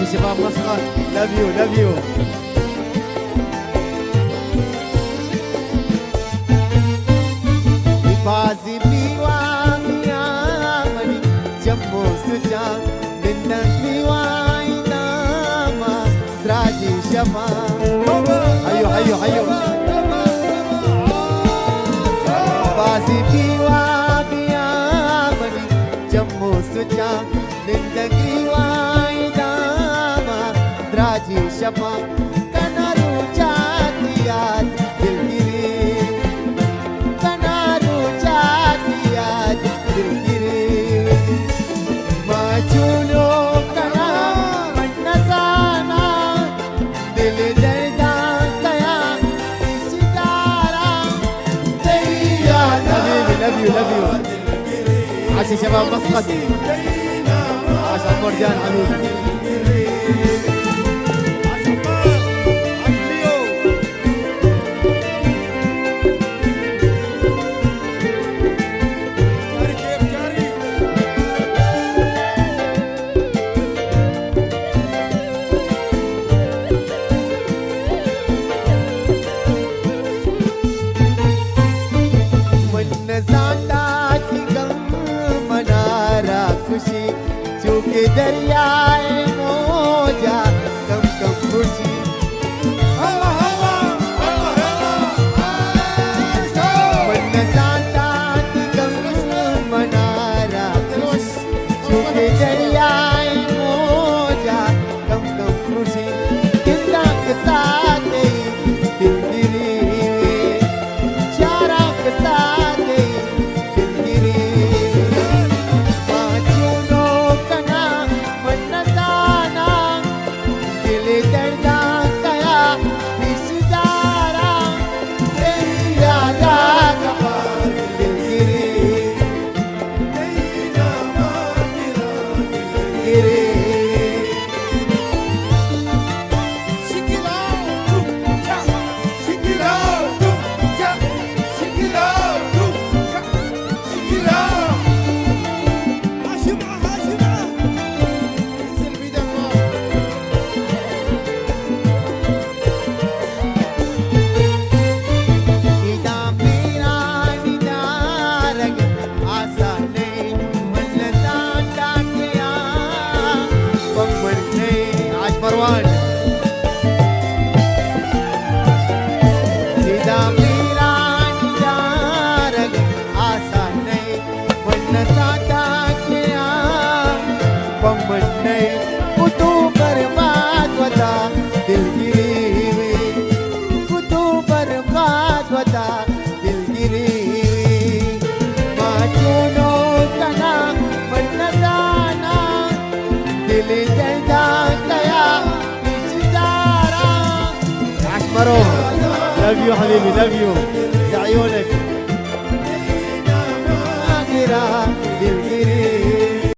عاشي شباب مسقط. لاف يو لاف يو. بازي بيوامي عملي جمو سجا من بيواي ناما دراجي شفا. هيو هيو هيو. بازي بيوامي عملي جمو سجا من بيواي ناما دراجي شفا. كنارو جاتيات عاشي شباب مسقط. عاش مرجان حبيبي. चूके दरियाए मोजा कम कम खुशी। मन साता की कम मनारा चूके दरियाए मोजा कम कम खुशी। कितना साथ दिल गिरी चारा साथ दिल गिरी। مروان إذا ميران جارك آساني ونساتك يا بمني كتو برباد ودا دل گریوی كتو برباد ودا دل گریوی ما چونو کنا ونسانا دل جدا لاف يو حبيبي لاف يو يا عيونك.